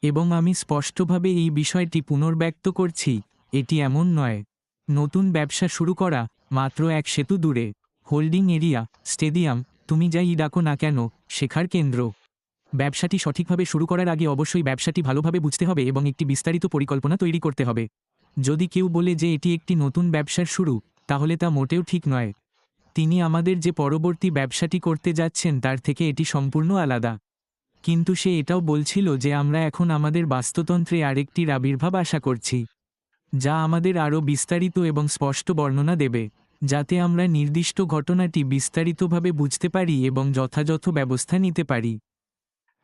এবং আমি স্পষ্টভাবে এই বিষয়টি পুনর্ব্যক্ত করছি, এটি এমন নয়। নতুন ব্যবসা শুরু করা মাত্র এক সেতু দূরে। হোল্ডিং এরিয়া, স্টেডিয়াম, তুমি যাই ডাকো না কেন, শেখার কেন্দ্র। ব্যবসাটি সঠিকভাবে শুরু করার আগে অবশ্যই ব্যবসাটি ভালোভাবে বুঝতে হবে এবং একটি বিস্তারিত পরিকল্পনা তৈরি করতে হবে। যদি কেউ বলে যে এটি একটি নতুন ব্যবসার শুরু, তাহলে তা মোটেও ঠিক নয়। তিনি আমাদের যে পরবর্তী ব্যবসাটি করতে যাচ্ছেন তার থেকে এটি সম্পূর্ণ আলাদা। কিন্তু সে এটাও বলছিল যে আমরা এখন আমাদের বাস্তুতন্ত্রে আরেকটির আবির্ভাব আশা করছি, যা আমাদের আরও বিস্তারিত এবং স্পষ্ট বর্ণনা দেবে, যাতে আমরা নির্দিষ্ট ঘটনাটি বিস্তারিতভাবে বুঝতে পারি এবং যথাযথ ব্যবস্থা নিতে পারি।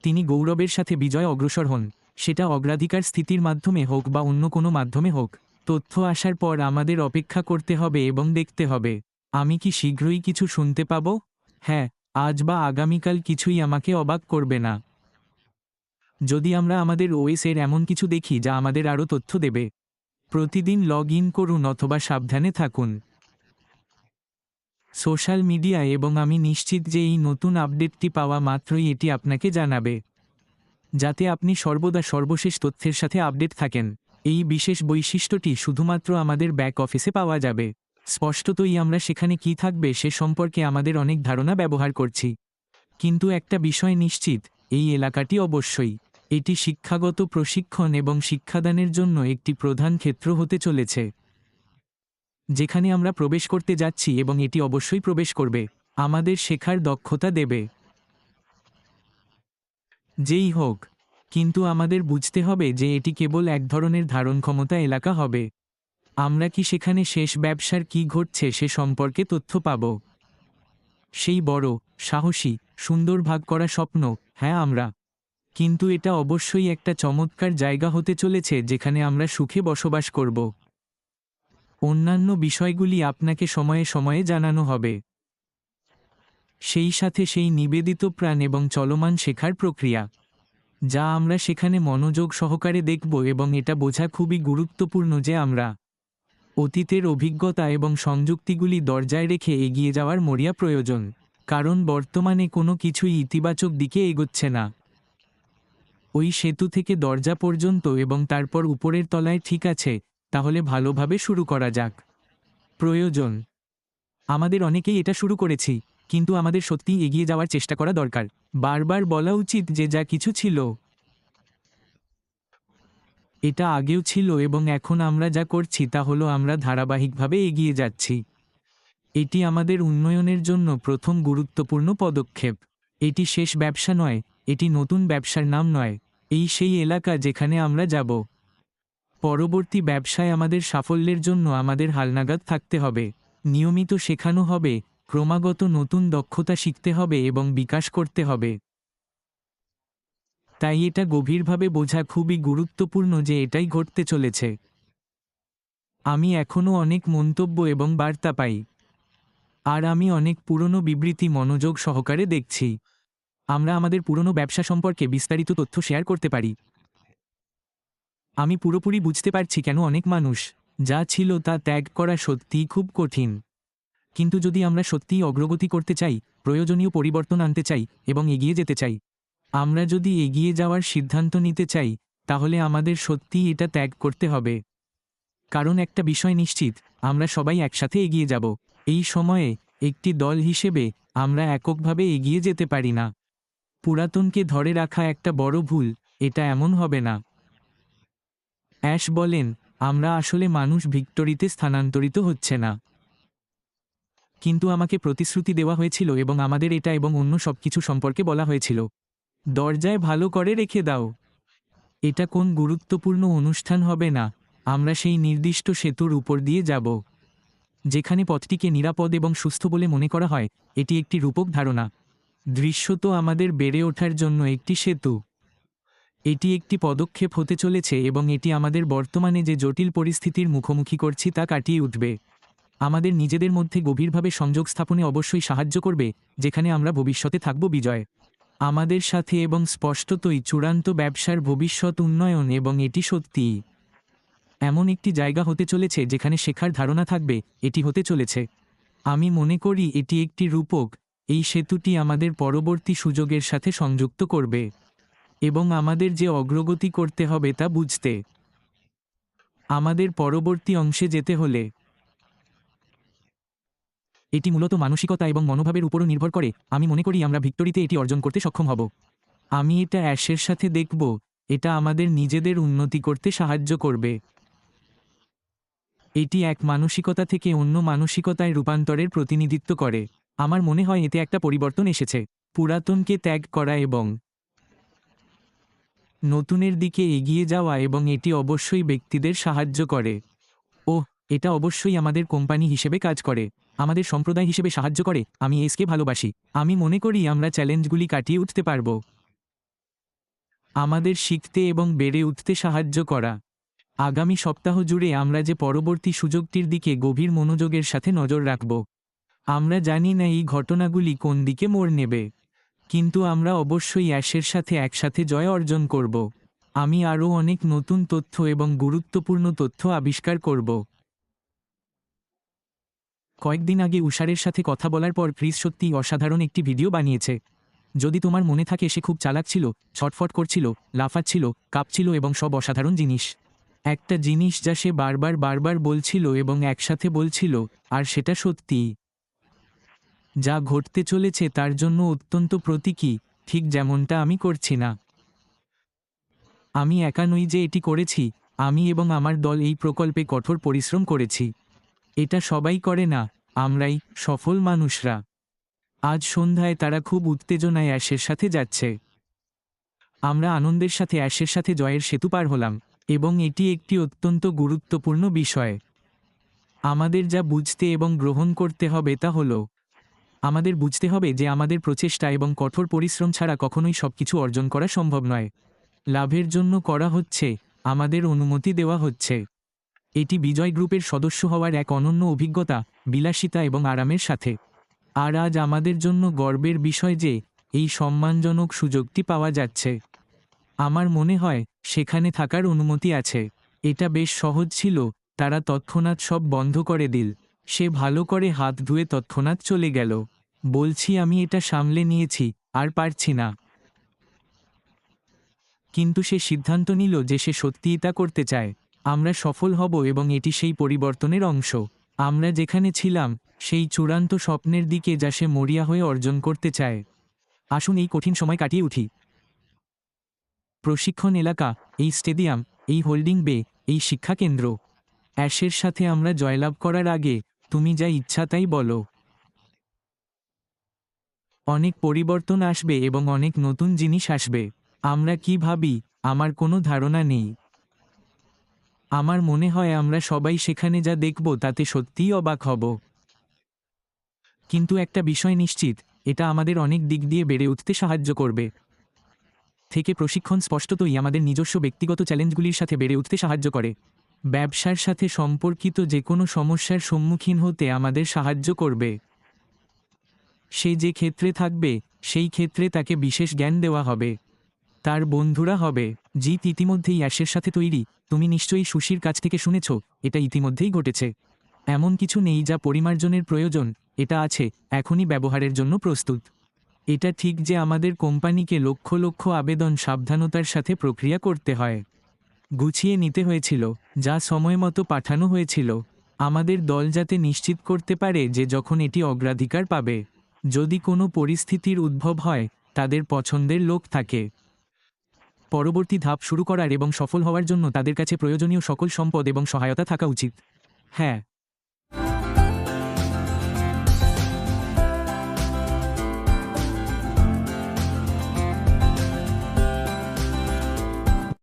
তিনি গৌরবের সাথে বিজয় অগ্রসর হন, সেটা অগ্রাধিকার স্থিতির মাধ্যমে হোক বা অন্য কোনো মাধ্যমে হোক। তথ্য আসার পর আমাদের অপেক্ষা করতে হবে এবং দেখতে হবে, আমি কি শীঘ্রই কিছু শুনতে পাব? হ্যাঁ, আজ বা আগামীকাল কিছুই আমাকে অবাক করবে না যদি আমরা আমাদের ওএস এর এমন কিছু দেখি যা আমাদের আরও তথ্য দেবে। প্রতিদিন লগ ইন করুন অথবা সাবধানে থাকুন সোশ্যাল মিডিয়া এবং আমি নিশ্চিত যে এই নতুন আপডেটটি পাওয়া মাত্রই এটি আপনাকে জানাবে, যাতে আপনি সর্বদা সর্বশেষ তথ্যের সাথে আপডেট থাকেন। এই বিশেষ বৈশিষ্ট্যটি শুধুমাত্র আমাদের ব্যাক অফিসে পাওয়া যাবে। স্পষ্টতই আমরা সেখানে কি থাকবে সে সম্পর্কে আমাদের অনেক ধারণা ব্যবহার করছি, কিন্তু একটা বিষয় নিশ্চিত, এই এলাকাটি অবশ্যই এটি শিক্ষাগত প্রশিক্ষণ এবং শিক্ষাদানের জন্য একটি প্রধান ক্ষেত্র হতে চলেছে, যেখানে আমরা প্রবেশ করতে যাচ্ছি এবং এটি অবশ্যই প্রবেশ করবে, আমাদের শেখার দক্ষতা দেবে। যেই হোক, কিন্তু আমাদের বুঝতে হবে যে এটি কেবল এক ধরনের ধারণ ক্ষমতা এলাকা হবে। আমরা কি সেখানে শেষ ব্যবসার কি ঘটছে সে সম্পর্কে তথ্য পাব? সেই বড়, সাহসী, সুন্দর ভাগ করা স্বপ্ন, হ্যাঁ আমরা। কিন্তু এটা অবশ্যই একটা চমৎকার জায়গা হতে চলেছে যেখানে আমরা সুখে বসবাস করব। অন্যান্য বিষয়গুলি আপনাকে সময়ে সময়ে জানানো হবে, সেই সাথে সেই নিবেদিত প্রাণ এবং চলমান শেখার প্রক্রিয়া, যা আমরা সেখানে মনোযোগ সহকারে দেখব। এবং এটা বোঝা খুবই গুরুত্বপূর্ণ যে আমরা অতীতের অভিজ্ঞতা এবং সংযুক্তিগুলি দরজায় রেখে এগিয়ে যাওয়ার মরিয়া প্রয়োজন, কারণ বর্তমানে কোনো কিছুই ইতিবাচক দিকে এগোচ্ছে না। ওই সেতু থেকে দরজা পর্যন্ত এবং তারপর উপরের তলায়, ঠিক আছে, তাহলে ভালোভাবে শুরু করা যাক। প্রয়োজন, আমাদের অনেকেই এটা শুরু করেছি, কিন্তু আমাদের সত্যিই এগিয়ে যাওয়ার চেষ্টা করা দরকার। বারবার বলা উচিত যে যা কিছু ছিল, এটা আগেও ছিল এবং এখন আমরা যা করছি তা হলো আমরা ধারাবাহিকভাবে এগিয়ে যাচ্ছি। এটি আমাদের উন্নয়নের জন্য প্রথম গুরুত্বপূর্ণ পদক্ষেপ। এটি শেষ ব্যবসা নয়, এটি নতুন ব্যবসার নাম নয়, এই সেই এলাকা যেখানে আমরা যাব। পরবর্তী ব্যবসায় আমাদের সাফল্যের জন্য আমাদের হালনাগাদ থাকতে হবে, নিয়মিত শেখানো হবে, ক্রমাগত নতুন দক্ষতা শিখতে হবে এবং বিকাশ করতে হবে। তাই এটা গভীরভাবে বোঝা খুবই গুরুত্বপূর্ণ যে এটাই ঘটতে চলেছে। আমি এখনও অনেক মন্তব্য এবং বার্তা পাই, আর আমি অনেক পুরনো বিবৃতি মনোযোগ সহকারে দেখছি। আমরা আমাদের পুরনো ব্যবসা সম্পর্কে বিস্তারিত তথ্য শেয়ার করতে পারি। আমি পুরোপুরি বুঝতে পারছি কেন অনেক মানুষ যা ছিল তা ত্যাগ করা সত্যিই খুব কঠিন। কিন্তু যদি আমরা সত্যিই অগ্রগতি করতে চাই, প্রয়োজনীয় পরিবর্তন আনতে চাই এবং এগিয়ে যেতে চাই, আমরা যদি এগিয়ে যাওয়ার সিদ্ধান্ত নিতে চাই, তাহলে আমাদের সত্যিই এটা ত্যাগ করতে হবে। কারণ একটা বিষয় নিশ্চিত, আমরা সবাই একসাথে এগিয়ে যাব। এই সময়ে একটি দল হিসেবে আমরা এককভাবে এগিয়ে যেতে পারি না। পুরাতনকে ধরে রাখা একটা বড় ভুল, এটা এমন হবে না। অ্যাশ বলেন, আমরা আসলে মানুষ ভিক্টোরিতে স্থানান্তরিত হচ্ছে না, কিন্তু আমাকে প্রতিশ্রুতি দেওয়া হয়েছিল এবং আমাদের এটা এবং অন্য সবকিছু সম্পর্কে বলা হয়েছিল। দরজায় ভালো করে রেখে দাও। এটা কোন গুরুত্বপূর্ণ অনুষ্ঠান হবে না, আমরা সেই নির্দিষ্ট সেতুর উপর দিয়ে যাব, যেখানে পথটিকে নিরাপদ এবং সুস্থ বলে মনে করা হয়। এটি একটি রূপক ধারণা, দৃশ্যত আমাদের বেড়ে ওঠার জন্য একটি সেতু। এটি একটি পদক্ষেপ হতে চলেছে এবং এটি আমাদের বর্তমানে যে জটিল পরিস্থিতির মুখোমুখি করছি তা কাটিয়ে উঠবে। আমাদের নিজেদের মধ্যে গভীরভাবে সংযোগ স্থাপনে অবশ্যই সাহায্য করবে, যেখানে আমরা ভবিষ্যতে থাকব বিজয় আমাদের সাথে এবং স্পষ্টতই চূড়ান্ত ব্যবসার ভবিষ্যৎ উন্নয়ন। এবং এটি সত্যিই এমন একটি জায়গা হতে চলেছে যেখানে শেখার ধারণা থাকবে। এটি হতে চলেছে, আমি মনে করি এটি একটি রূপক। এই সেতুটি আমাদের পরবর্তী সুযোগের সাথে সংযুক্ত করবে এবং আমাদের যে অগ্রগতি করতে হবে তা বুঝতে। আমাদের পরবর্তী অংশে যেতে হলে এটি মূলত মানসিকতা এবং মনোভাবের উপরও নির্ভর করে। আমি মনে করি আমরা ভিক্টোরিতে এটি অর্জন করতে সক্ষম হব। আমি এটা অ্যাশের সাথে দেখব। এটা আমাদের নিজেদের উন্নতি করতে সাহায্য করবে। এটি এক মানসিকতা থেকে অন্য মানসিকতায় রূপান্তরের প্রতিনিধিত্ব করে। আমার মনে হয় এতে একটা পরিবর্তন এসেছে। পুরাতনকে ত্যাগ করা এবং নতুনের দিকে এগিয়ে যাওয়া, এবং এটি অবশ্যই ব্যক্তিদের সাহায্য করে। ওহ, এটা অবশ্যই আমাদের কোম্পানি হিসেবে কাজ করে, আমাদের সম্প্রদায় হিসেবে সাহায্য করে। আমি এসকে ভালোবাসি। আমি মনে করি আমরা চ্যালেঞ্জগুলি কাটিয়ে উঠতে পারব। আমাদের শিখতে এবং বেড়ে উঠতে সাহায্য করা। আগামী সপ্তাহ জুড়ে আমরা যে পরবর্তী সুযোগটির দিকে গভীর মনোযোগের সাথে নজর রাখব। আমরা জানি না এই ঘটনাগুলি কোন দিকে মোড় নেবে, কিন্তু আমরা অবশ্যই অ্যাশের সাথে একসাথে জয় অর্জন করব। আমি আরও অনেক নতুন তথ্য এবং গুরুত্বপূর্ণ তথ্য আবিষ্কার করব। কয়েকদিন আগে উষারের সাথে কথা বলার পর ক্রিস সত্যিই অসাধারণ একটি ভিডিও বানিয়েছে। যদি তোমার মনে থাকে, সে খুব চালাক ছিল, ছটফট করছিল, লাফাচ্ছিল, কাঁপছিল এবং সব অসাধারণ জিনিস। একটা জিনিস যা সে বারবার বলছিল এবং একসাথে বলছিল, আর সেটা সত্যি। যা ঘটতে চলেছে তার জন্য অত্যন্ত প্রতীকী, ঠিক যেমনটা আমি করছি না। আমি একা নই যে এটি করেছি। আমি এবং আমার দল এই প্রকল্পে কঠোর পরিশ্রম করেছি। এটা সবাই করে না, আমরাই সফল মানুষরা। আজ সন্ধ্যায় তারা খুব উত্তেজনায় অ্যাশের সাথে যাচ্ছে। আমরা আনন্দের সাথে অ্যাশের সাথে জয়ের সেতু পার হলাম, এবং এটি একটি অত্যন্ত গুরুত্বপূর্ণ বিষয়। আমাদের যা বুঝতে এবং গ্রহণ করতে হবে তা হলো, আমাদের বুঝতে হবে যে আমাদের প্রচেষ্টা এবং কঠোর পরিশ্রম ছাড়া কখনোই সবকিছু অর্জন করা সম্ভব নয়। লাভের জন্য করা হচ্ছে, আমাদের অনুমতি দেওয়া হচ্ছে। এটি বিজয় গ্রুপের সদস্য হওয়ার এক অনন্য অভিজ্ঞতা, বিলাসিতা এবং আরামের সাথে। আর আজ আমাদের জন্য গর্বের বিষয় যে এই সম্মানজনক সুযোগটি পাওয়া যাচ্ছে। আমার মনে হয় সেখানে থাকার অনুমতি আছে। এটা বেশ সহজ ছিল। তারা তৎক্ষণাৎ সব বন্ধ করে দিল। সে ভালো করে হাত ধুয়ে তৎক্ষণাৎ চলে গেল। বলছি, আমি এটা সামলে নিয়েছি, আর পারছি না। কিন্তু সে সিদ্ধান্ত নিল যে সে সত্যিই তা করতে চায়। আমরা সফল হব এবং এটি সেই পরিবর্তনের অংশ। আমরা যেখানে ছিলাম, সেই চূড়ান্ত স্বপ্নের দিকে যা সে মরিয়া হয়ে অর্জন করতে চায়। আসুন এই কঠিন সময় কাটিয়ে উঠি। প্রশিক্ষণ এলাকা, এই স্টেডিয়াম, এই হোল্ডিং বে, এই শিক্ষা কেন্দ্র। অ্যাশের সাথে আমরা জয়লাভ করার আগে তুমি যা ইচ্ছা তাই বলো। অনেক পরিবর্তন আসবে এবং অনেক নতুন জিনিস আসবে। আমরা কি ভাবি, আমার কোনো ধারণা নেই। আমার মনে হয় আমরা সবাই সেখানে যা দেখব তাতে সত্যিই অবাক হব। কিন্তু একটা বিষয় নিশ্চিত, এটা আমাদের অনেক দিক দিয়ে বেড়ে উঠতে সাহায্য করবে। থেকে প্রশিক্ষণ স্পষ্টতই আমাদের নিজস্ব ব্যক্তিগত চ্যালেঞ্জগুলির সাথে বেড়ে উঠতে সাহায্য করে। ব্যবসার সাথে সম্পর্কিত যে কোনো সমস্যার সম্মুখীন হতে আমাদের সাহায্য করবে। সে যে ক্ষেত্রে থাকবে, সেই ক্ষেত্রে তাকে বিশেষ জ্ঞান দেওয়া হবে। তার বন্ধুরা হবে। জিত ইতিমধ্যেই অ্যাশের সাথে তৈরি। তুমি নিশ্চয়ই সুশির কাছ থেকে শুনেছ, এটা ইতিমধ্যেই ঘটেছে। এমন কিছু নেই যা পরিমার্জনের প্রয়োজন, এটা আছে, এখনই ব্যবহারের জন্য প্রস্তুত। এটা ঠিক যে আমাদের কোম্পানিকে লক্ষ লক্ষ আবেদন সাবধানতার সাথে প্রক্রিয়া করতে হয়। গুছিয়ে নিতে হয়েছিল, যা সময়মতো পাঠানো হয়েছিল। আমাদের দল যাতে নিশ্চিত করতে পারে যে যখন এটি অগ্রাধিকার পাবে, যদি কোনো পরিস্থিতির উদ্ভব হয়, তাদের পছন্দের লোক থাকে। পরবর্তী ধাপ শুরু করার এবং সফল হওয়ার জন্য তাদের কাছে প্রয়োজনীয় সকল সম্পদ এবং সহায়তা থাকা উচিত। হ্যাঁ।